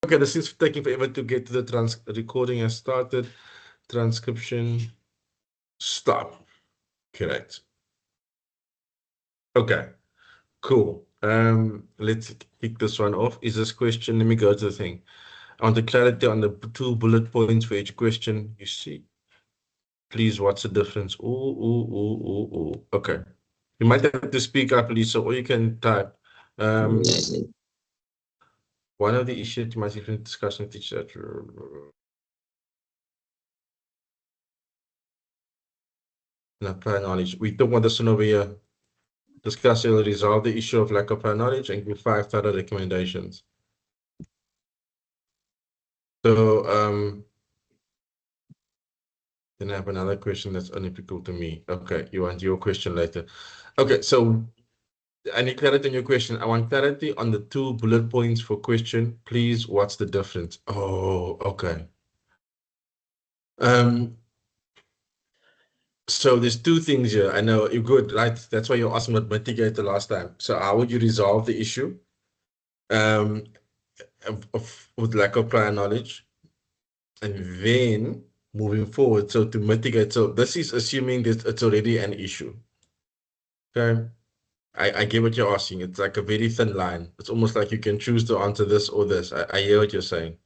Okay, this is taking forever to get to the recording has started. Transcription stop. Correct. Okay, cool. Let's kick this one off. Is this question? Let me go to the thing. I want the clarity on the 2 bullet points for each question. You see, please, what's the difference? Ooh. Okay. You might have to speak up, Lisa, or you can type. One of the issues you might even discuss with each other. Prior knowledge. We don't want this one over here. Discuss or resolve the issue of lack of prior knowledge and give 5 thorough recommendations. So, then I have another question that's unapplicable to me. Okay, you want your question later. Okay, so I need clarity on your question. I want clarity on the 2 bullet points for question. Please, what's the difference? Oh, okay. So there's 2 things here. I know you're good, right? That's why you asked me about mitigate the last time. So how would you resolve the issue with lack of prior knowledge? And then moving forward, so to mitigate, so this is assuming that it's already an issue. Okay. I get what you're asking. It's like a very thin line. It's almost like you can choose to answer this or this. I hear what you're saying.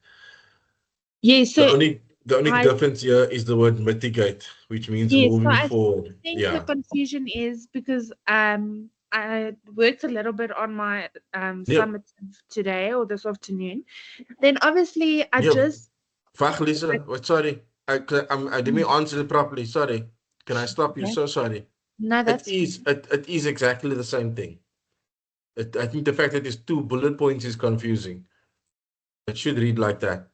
Yeah, so the only difference here is the word mitigate, which means moving forward. I think the confusion is because I worked a little bit on my summative today or this afternoon. Then obviously I just Wag, Lisa, sorry. I didn't answer it properly. Sorry. Can I stop you? So sorry. No, that's it is exactly the same thing. I think the fact that there's 2 bullet points is confusing. It should read like that.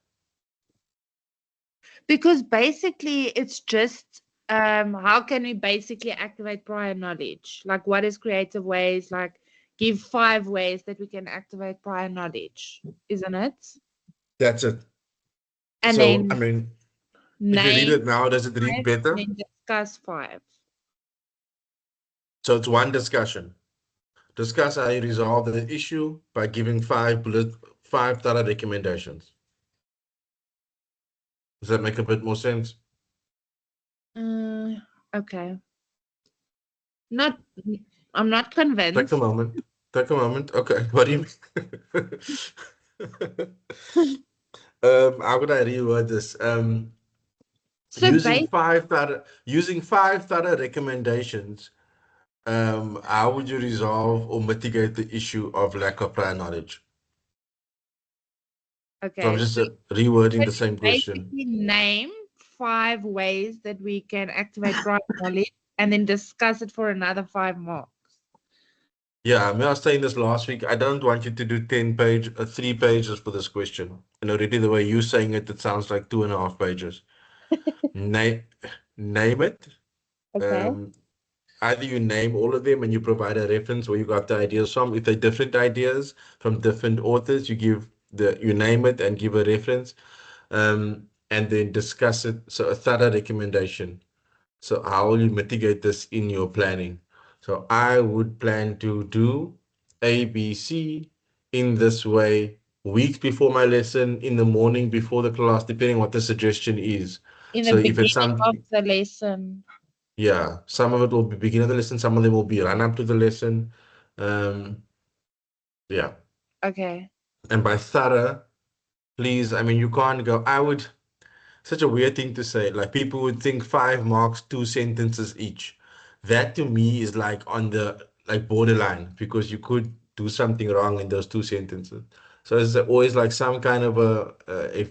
Because basically it's just how can we basically activate prior knowledge? Like what is creative ways? Like give 5 ways that we can activate prior knowledge, isn't it? That's it. And so, then I mean, if you read it now, does it read better? Then discuss 5. So it's one discussion. Discuss how you resolve the issue by giving 5 thorough recommendations. Does that make a bit more sense? Okay. I'm not convinced. Take a moment. Okay, what do you mean? How would I reword this? So using 5 thorough recommendations, how would you resolve or mitigate the issue of lack of prior knowledge? Okay. So I'm just rewording the same question. Name 5 ways that we can activate prior knowledge and then discuss it for another 5 marks. Yeah, I mean, I was saying this last week. I don't want you to do 3 pages for this question. And already the way you're saying it, it sounds like 2.5 pages. Name it. Okay. Either you name all of them and you provide a reference where you got the ideas from. If they're different ideas from different authors, you name it and give a reference, and then discuss it. So a thorough recommendation. So how will you mitigate this in your planning? So I would plan to do A, B, C in this way, weeks before my lesson, in the morning before the class, depending what the suggestion is. In the beginning of the lesson. Yeah, some of it will be beginning of the lesson, some of them will be run up to the lesson. Yeah. Okay. And by thorough, please, I mean, you can't go, such a weird thing to say. Like people would think 5 marks, 2 sentences each. That to me is like on the borderline because you could do something wrong in those 2 sentences. So it's always like some kind of a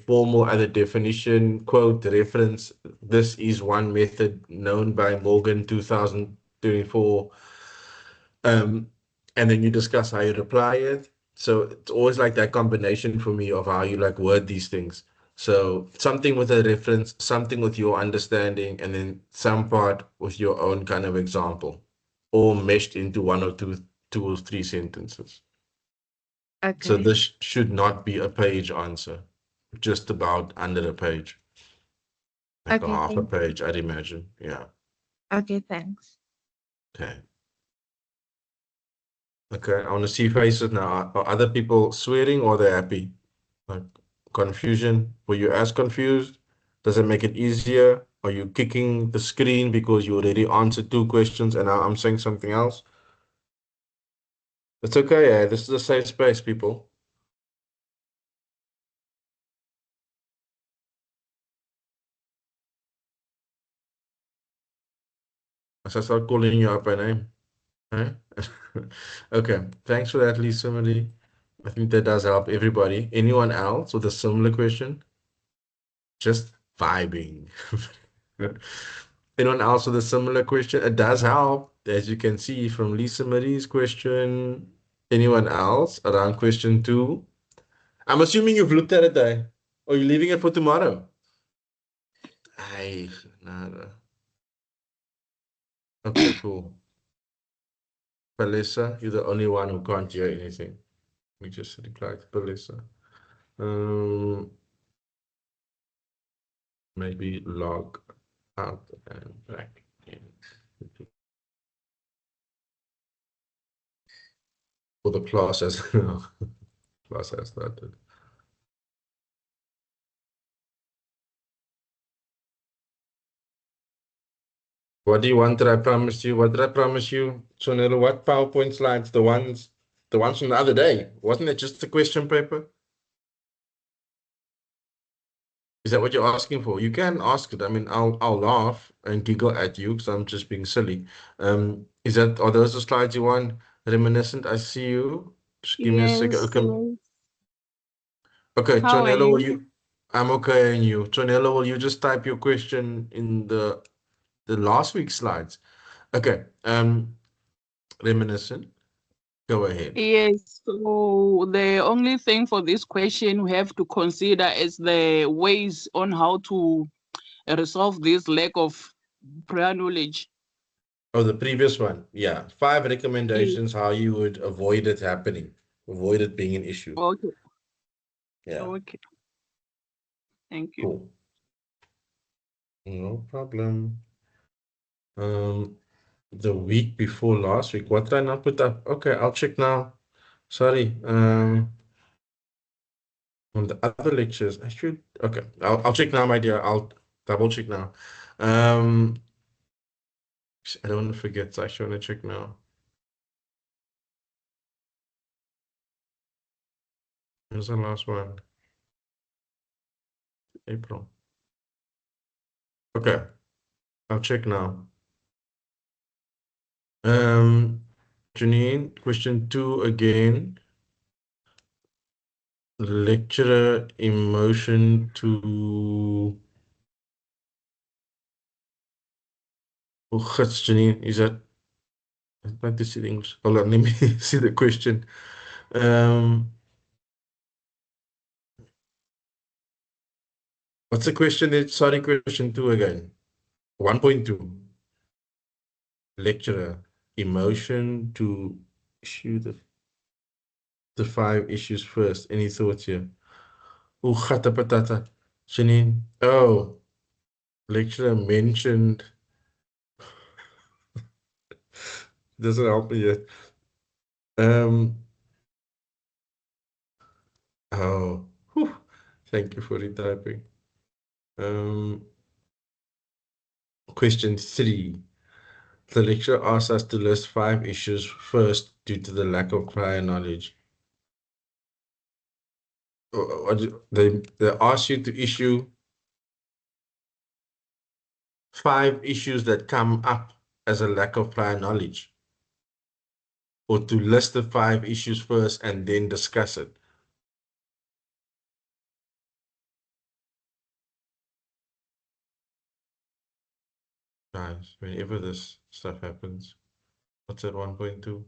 formal other definition, quote, reference. This is one method known by Morgan 2024. And then you discuss how you apply it. So it's always like that combination for me of how you like word these things. So something with a reference, something with your understanding, and then some part with your own kind of example, all meshed into 1 or 2 or 3 sentences. Okay. So this should not be a page answer, just about under a page. Like a half a page, I'd imagine. Yeah. Okay, thanks. Okay. Okay, I want to see faces now. Are other people swearing or they're happy? Like Confusion? Were you as confused? Does it make it easier? Are you kicking the screen because you already answered two questions and now I'm saying something else? It's okay, yeah. This is a safe space, people. As I start calling you up by name. Eh? Okay, thanks for that, Lisa Marie. I think that does help everybody. Anyone else with a similar question? Just vibing. Anyone else with a similar question? It does help, as you can see from Lisa Marie's question. Anyone else around question two? I'm assuming you've looked at it, eh? Or you're leaving it for tomorrow? Ay, nada. Okay, cool. Palisa, you're the only one who can't hear anything. We just reply to Palisa. Um, maybe log out and back in. For the class as class has started. What do you want that I promised you? What did I promise you? Sonelo, what PowerPoint slides? The ones from the other day. Wasn't it just a question paper? Is that what you're asking for? You can ask it. I mean, I'll laugh and giggle at you because I'm just being silly. Are those the slides you want? Reminiscent, I see you. Just give me a second. Yes, Okay. yes. Okay, How are Tonello, will you? you? I'm okay, and you? Tonello, will you just type your question in the last week's slides? Okay. Reminiscent, go ahead. Yes, so the only thing for this question we have to consider is the ways on how to resolve this lack of prior knowledge. Oh, the previous one. Yeah. Five Yes. recommendations how you would avoid it happening, avoid it being an issue. Okay, Yeah. okay. Thank you. Cool. No problem. Um, the week before last week, what did I not put up? Okay, I'll check now. Sorry. On the other lectures, I should. Okay, I'll check now, my dear. I'll double check now. Um, I don't want to forget. So I actually want to check now. Where's the last one? April. Okay, I'll check now. Janine, question two again. Lecturer emotion to. Oh, that's Janine. Is that? I'm trying to see the English. Hold on, let me see the question. Um, what's the question? Sorry, question two again. 1.2. Lecturer emotion to issue the five issues first. Any thoughts here? Oh, gata patata. Janine. Oh, lecturer mentioned. Doesn't help me yet. Um, oh, whew. Thank you for retyping. Um, question three. The lecturer asks us to list five issues first due to the lack of prior knowledge. They ask you to issue five issues that come up as a lack of prior knowledge, or to list the five issues first and then discuss it. Guys, whenever this stuff happens, what's at 1.2?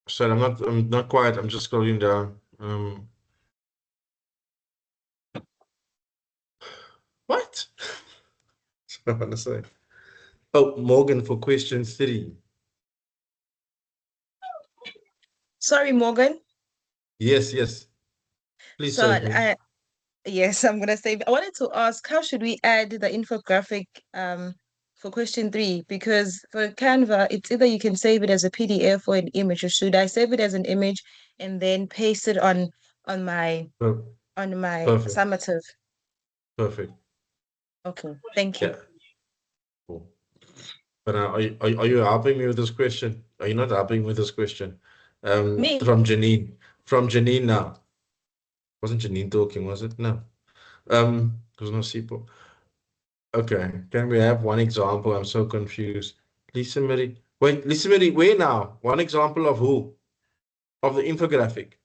So I'm not quiet. I'm just scrolling down. What? I want to say. Oh, Morgan for question three. Sorry, Morgan. Yes, yes. Please So save me. yes, I'm gonna say I wanted to ask how should we add the infographic for question 3, because for Canva, it's either you can save it as a PDF or an image, or should I save it as an image and then paste it on my Per- Perfect. summative? Perfect. Okay, thank you. Yeah. Cool. But are you helping me with this question? Are you not helping me with this question? Me? From Janine. From Janine now. Wasn't Janine talking, was it? No. There's no Sipo. Okay. Can we have one example? I'm so confused. Lisa Marie. Wait, Lisa Marie, where now? One example of who? Of the infographic.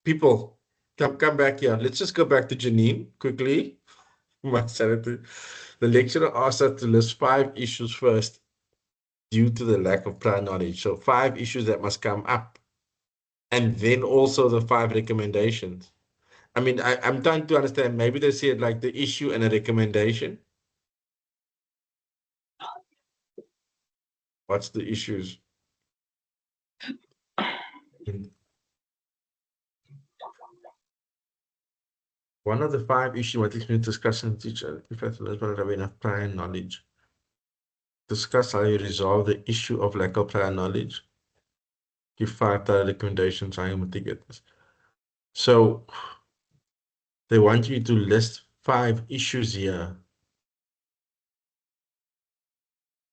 People, come back here. Let's just go back to Janine quickly. My sanity. The lecturer asked us to list 5 issues first due to the lack of prior knowledge. So 5 issues that must come up. And then also the 5 recommendations. I mean, I'm trying to understand. Maybe they said like the issue and a recommendation. What's the issues? One of the 5 issues what is being discussed in teacher, if I have enough prior knowledge. Discuss how you resolve the issue of lack of prior knowledge. Give 5 prior recommendations. I am to get this. So they want you to list 5 issues here.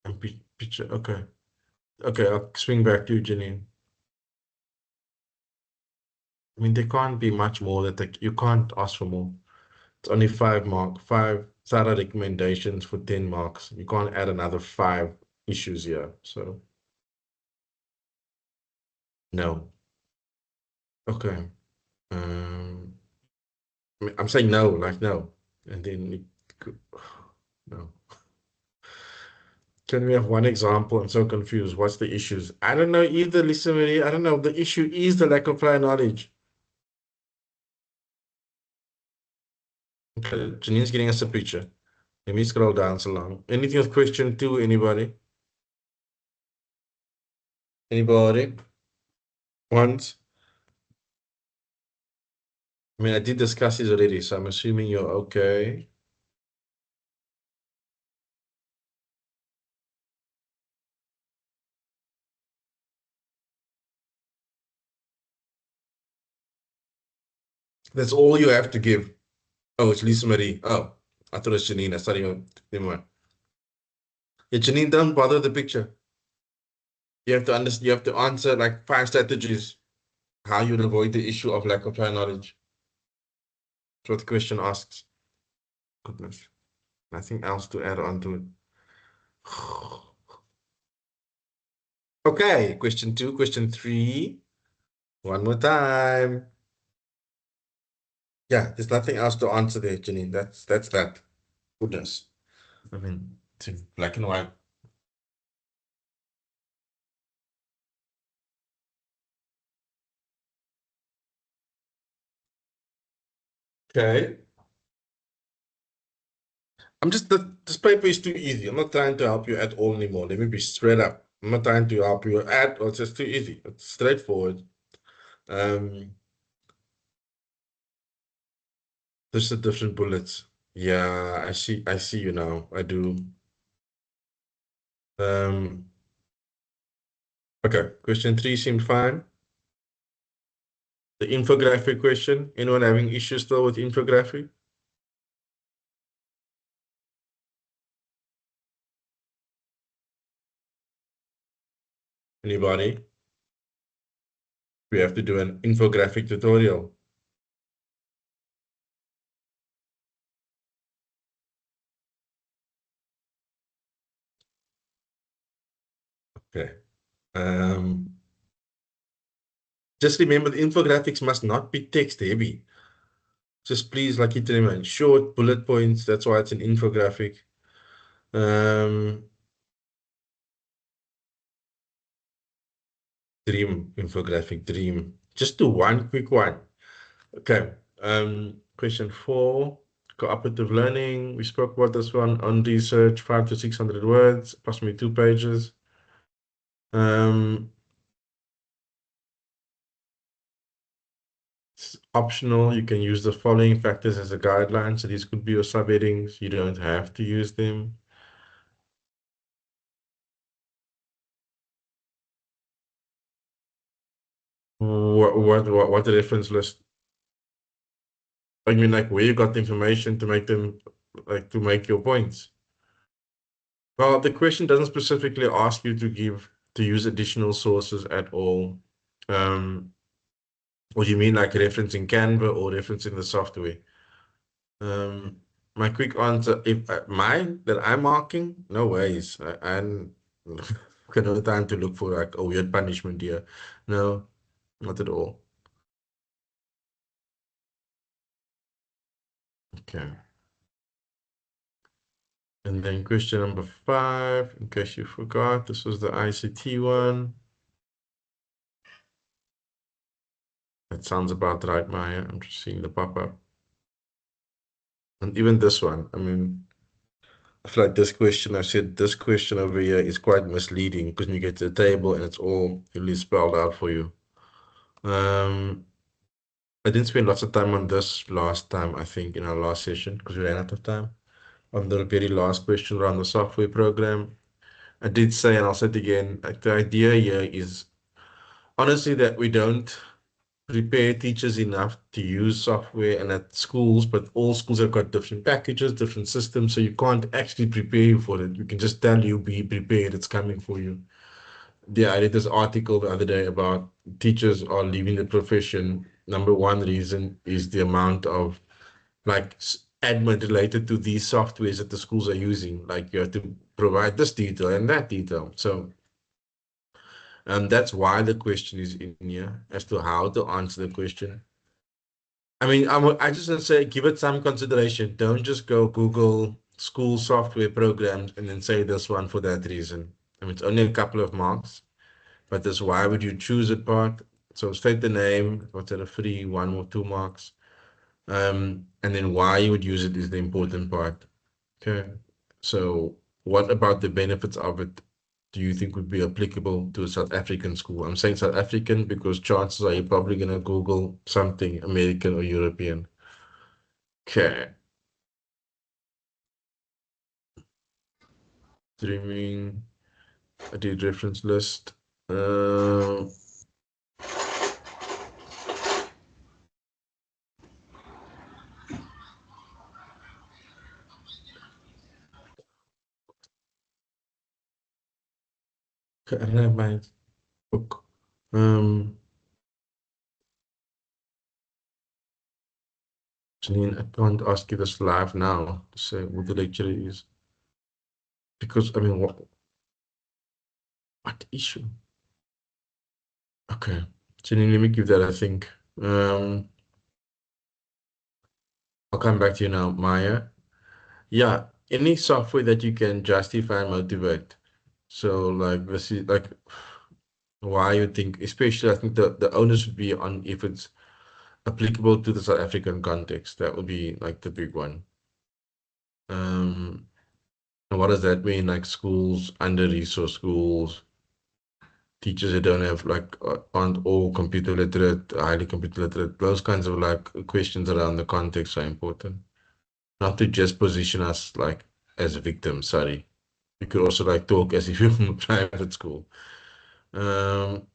And picture, okay. Okay, I'll swing back to you, Janine. I mean, there can't be much more that you can't ask for more. It's only 5 thorough recommendations for 10 marks. You can't add another 5 issues here. So no. Okay. I'm saying no, like no. And then no. Can we have one example? I'm so confused. What's the issues? I don't know either, Lisa Marie. I don't know. The issue is the lack of prior knowledge. Okay, Janine's getting us a picture. Let me scroll down so long. Anything with question 2, anybody? Anybody? Once? I mean, I did discuss this already, so I'm assuming you're okay. That's all you have to give. Oh, it's Lisa Marie. Oh, I thought it was Janine. I thought you never mind. Yeah, Janine, don't bother the picture. You have to understand, you have to answer like 5 strategies how you'd avoid the issue of lack of prior knowledge. That's what the question asks. Goodness. Nothing else to add on to it. Okay, question 2, question 3. One more time. Yeah, there's nothing else to answer there, Janine. That's that. Goodness. I mean, it's in black and white. Okay. I'm just this paper is too easy. I'm not trying to help you at all anymore. Let me be straight up. I'm not trying to help you at or it's just too easy. It's straightforward. There's the different bullets. Yeah, I see you now. I do. Okay, question 3 seemed fine. The infographic question. Anyone having issues still with infographic? Anybody? We have to do an infographic tutorial. Okay. Just remember the infographics must not be text heavy. Just please, like it remain short bullet points. That's why it's an infographic. Dream infographic, dream. Just do one quick one. Okay. Question 4, cooperative learning. We spoke about this one on research, 500 to 600 words, approximately 2 pages. It's optional. You can use the following factors as a guideline. So these could be your subheadings. You don't have to use them. What the reference list? I mean, like where you got the information to make them, like to make your points. Well, the question doesn't specifically ask you to use additional sources at all. What do you mean, like referencing Canva or referencing the software? Um, my quick answer, if mine that I'm marking, no ways. I'm got no time to look for like a weird punishment here. No, not at all. Okay. And then question number 5, in case you forgot, this was the ICT one. That sounds about right, Maya. I'm just seeing the pop-up. And even this one, I mean, I feel like this question, I said this question over here is quite misleading because you get to the table and it's all really spelled out for you. I didn't spend lots of time on this last time, I think, in our last session because we ran out of time. On the very last question around the software program, I did say, and I'll say it again, like the idea here is honestly that we don't prepare teachers enough to use software and at schools, but all schools have got different packages, different systems, so you can't actually prepare you for it. You can just tell you be prepared, it's coming for you. Yeah, I read this article the other day about teachers are leaving the profession. Number one reason is the amount of like admin related to these softwares that the schools are using. Like you have to provide this detail and that detail. So that's why the question is in here as to how to answer the question. I mean, I just want to say, give it some consideration. Don't just go Google school software programs and then say this one for that reason. I mean, it's only a couple of marks, but that's why would you choose it part? So state the name, what's it, a free 1 or 2 marks. And then why you would use it is the important part. Okay. So what about the benefits of it do you think would be applicable to a South African school? I'm saying South African because chances are you're probably going to Google something American or European. Okay. Streaming. I did reference list. I don't have my book. Janine, I can't ask you this live now to say what the lecture is. Because, I mean, what issue? Okay. Janine, let me give that a think. I'll come back to you now, Maya. Yeah, any software that you can justify and motivate. So, like, this is like why you think, especially, I think the onus would be on if it's applicable to the South African context. That would be like the big one. And what does that mean? Like schools, under-resourced schools, teachers that don't have like aren't all computer literate, highly computer literate. Those kinds of like questions around the context are important. Not to just position us like as victims. Sorry, we could also like talk as if you're in a private school. Um,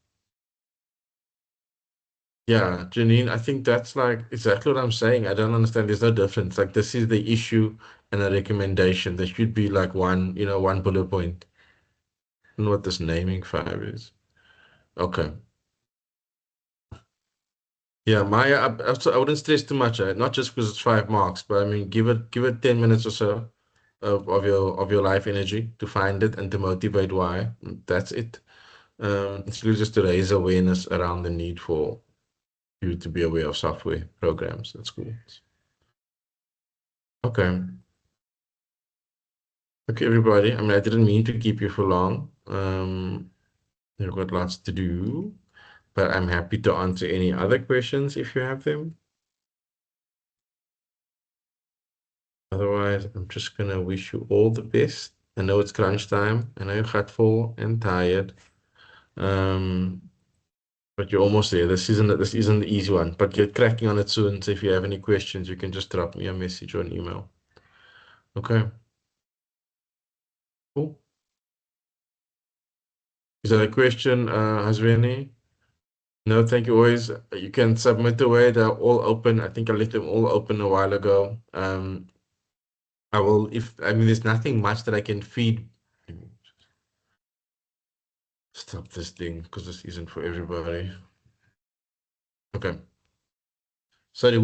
Yeah, Janine, I think that's like exactly what I'm saying. I don't understand. There's no difference. Like this is the issue and a recommendation. There should be like one, one bullet point. I don't know what this naming 5 is. Okay. Yeah, Maya, I wouldn't stress too much, not just because it's 5 marks, but I mean give it 10 minutes or so of your life energy to find it and to motivate why. That's it. It's really just to raise awareness around the need for you to be aware of software programs at schools. Okay. Okay, everybody. I mean, I didn't mean to keep you for long. You've got lots to do, but I'm happy to answer any other questions if you have them. Otherwise, I'm just gonna wish you all the best. I know it's crunch time. I know you're full and tired. Um, but you're almost there. This isn't the easy one, but get cracking on it soon. So if you have any questions, you can just drop me a message or an email. Okay, cool. Is that a question, Hasveni? No, thank you. Always, you can submit away. They're all open. I think I left them all open a while ago. I will, if I mean, there's nothing much that I can feed. Stop this thing because this isn't for everybody. Okay. Sorry.